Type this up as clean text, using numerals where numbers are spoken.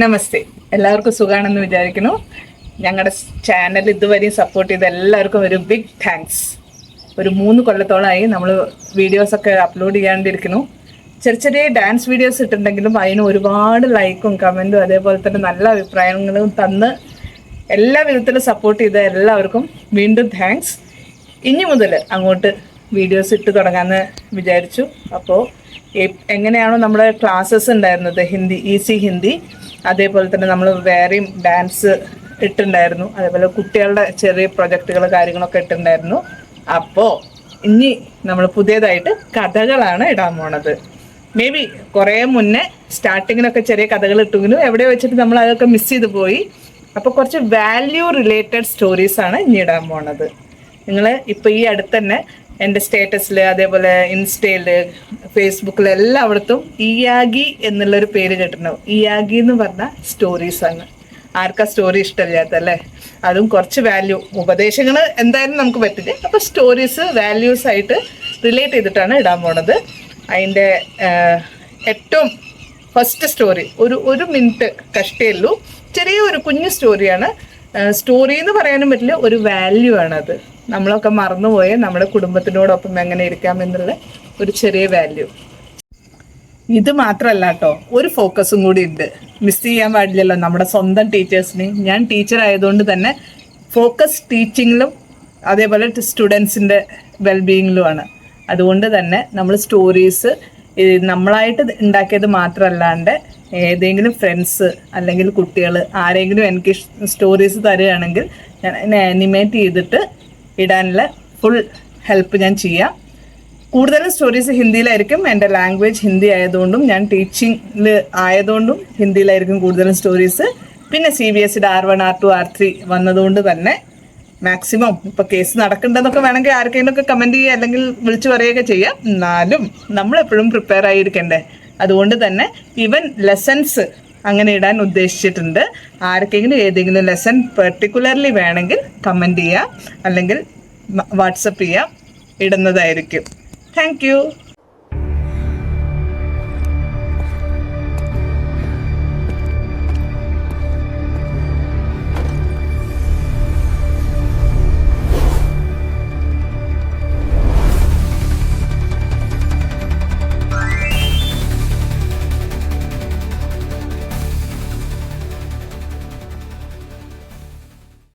നമസ്തേ, എല്ലാവർക്കും സുഖാണെന്ന് വിചാരിക്കുന്നു. ഞങ്ങളുടെ ചാനൽ ഇതുവരെയും സപ്പോർട്ട് ചെയ്ത എല്ലാവർക്കും ഒരു ബിഗ് താങ്ക്സ്. ഒരു 3 കൊല്ലത്തോളമായി നമ്മൾ വീഡിയോസൊക്കെ അപ്ലോഡ് ചെയ്യാണ്ടിരിക്കുന്നു. ചെറിയ ചെറിയ ഡാൻസ് വീഡിയോസ് ഇട്ടിട്ടുണ്ടെങ്കിലും അതിന് ഒരുപാട് ലൈക്കും കമൻറ്റും അതേപോലെ തന്നെ നല്ല അഭിപ്രായങ്ങളും തന്ന് എല്ലാ വിധത്തിലും സപ്പോർട്ട് ചെയ്ത എല്ലാവർക്കും വീണ്ടും താങ്ക്സ്. ഇനി മുതൽ അങ്ങോട്ട് വീഡിയോസ് ഇട്ട് തുടങ്ങാമെന്ന് വിചാരിച്ചു. അപ്പോൾ എങ്ങനെയാണോ നമ്മുടെ ക്ലാസ്സസ് ഉണ്ടായിരുന്നത്, ഈസി ഹിന്ദി, അതേപോലെ തന്നെ നമ്മൾ വേറെയും ഡാൻസ് ഇട്ടുണ്ടായിരുന്നു, അതേപോലെ കുട്ടികളുടെ ചെറിയ പ്രൊജക്റ്റുകൾ കാര്യങ്ങളൊക്കെ ഇട്ടുണ്ടായിരുന്നു. അപ്പോൾ ഇനി നമ്മൾ പുതിയതായിട്ട് കഥകളാണ് ഇടാൻ പോണത്. മേ ബി കുറേ മുന്നേ സ്റ്റാർട്ടിങ്ങിനൊക്കെ ചെറിയ കഥകൾ ഇട്ടെങ്കിലും എവിടെ വെച്ചിട്ട് നമ്മൾ അതൊക്കെ മിസ് ചെയ്ത് പോയി. അപ്പോൾ കുറച്ച് വാല്യൂ റിലേറ്റഡ് സ്റ്റോറീസാണ് ഇനി ഇടാൻ പോണത്. നിങ്ങൾ ഇപ്പോൾ ഈ അടുത്ത് തന്നെ എൻ്റെ സ്റ്റേറ്റസിൽ, അതേപോലെ ഇൻസ്റ്റയിൽ, ഫേസ്ബുക്കിൽ എല്ലായിടത്തും ഇയാഗി എന്നുള്ളൊരു പേര് കേട്ടിട്ടുണ്ടാവും. ഇയാഗി എന്ന് പറഞ്ഞാൽ സ്റ്റോറീസാണ്. ആർക്കാ സ്റ്റോറി ഇഷ്ടമില്ലാത്തല്ലേ? അതും കുറച്ച് വാല്യൂ ഉപദേശങ്ങൾ എന്തായാലും നമുക്ക് പറ്റില്ല. അപ്പോൾ സ്റ്റോറീസ് വാല്യൂസ് ആയിട്ട് റിലേറ്റ് ചെയ്തിട്ടാണ് ഇടാൻ പോണത്. അതിൻ്റെ ഏറ്റവും ഫസ്റ്റ് സ്റ്റോറി ഒരു മിനിറ്റ് കഷ്ടയുള്ളൂ. ചെറിയൊരു കുഞ്ഞു സ്റ്റോറിയാണ്. സ്റ്റോറി എന്ന് പറയാനും പറ്റില്ല, ഒരു വാല്യൂ ആണത്. നമ്മളൊക്കെ മറന്നുപോയ നമ്മുടെ കുടുംബത്തിനോടൊപ്പം എങ്ങനെ ഇരിക്കാം എന്നുള്ള ഒരു ചെറിയ വാല്യൂ. ഇത് മാത്രമല്ല കേട്ടോ, ഒരു ഫോക്കസും കൂടി ഉണ്ട്. മിസ് ചെയ്യാൻ പാടില്ലല്ലോ നമ്മുടെ സ്വന്തം ടീച്ചേഴ്സിന്. ഞാൻ ടീച്ചർ ആയതുകൊണ്ട് തന്നെ ഫോക്കസ് ടീച്ചിങ്ങിലും അതേപോലെ സ്റ്റുഡൻസിൻ്റെ വെൽബീയിങ്ങിലുമാണ്. അതുകൊണ്ട് തന്നെ നമ്മൾ സ്റ്റോറീസ് നമ്മളായിട്ട് ഉണ്ടാക്കിയത് മാത്രമല്ലാണ്ട് ഏതെങ്കിലും ഫ്രണ്ട്സ് അല്ലെങ്കിൽ കുട്ടികൾ ആരെങ്കിലും എനിക്ക് സ്റ്റോറീസ് തരികയാണെങ്കിൽ ഞാൻ അതിനെ ആനിമേറ്റ് ചെയ്തിട്ട് ഇടാനുള്ള ഫുൾ ഹെൽപ്പ് ഞാൻ ചെയ്യാം. കൂടുതലും സ്റ്റോറീസ് ഹിന്ദിയിലായിരിക്കും. എൻ്റെ ലാംഗ്വേജ് ഹിന്ദി ആയതുകൊണ്ടും ഞാൻ ടീച്ചിങ്ങിൽ ആയതുകൊണ്ടും ഹിന്ദിയിലായിരിക്കും കൂടുതലും സ്റ്റോറീസ്. പിന്നെ CBSE R1 R2 R3 വന്നതുകൊണ്ട് തന്നെ മാക്സിമം ഇപ്പോൾ കേസ് നടക്കേണ്ടതൊക്കെ വേണമെങ്കിൽ ആർക്കെങ്കിലുമൊക്കെ കമൻറ്റ് ചെയ്യുക അല്ലെങ്കിൽ വിളിച്ചു പറയുകയൊക്കെ ചെയ്യാം. എന്നാലും നമ്മളെപ്പോഴും പ്രിപ്പയർ ആയിരിക്കണ്ടേ. അതുകൊണ്ട് തന്നെ ഈവൻ ലെസൺസ് അങ്ങനെ ഇടാൻ ഉദ്ദേശിച്ചിട്ടുണ്ട്. ആർക്കെങ്കിലും ഏതെങ്കിലും ലെസൺ പെർട്ടിക്കുലർലി വേണമെങ്കിൽ കമൻറ്റ് ചെയ്യുക അല്ലെങ്കിൽ വാട്സപ്പ് ചെയ്യുക, ഇടുന്നതായിരിക്കും. Thank you.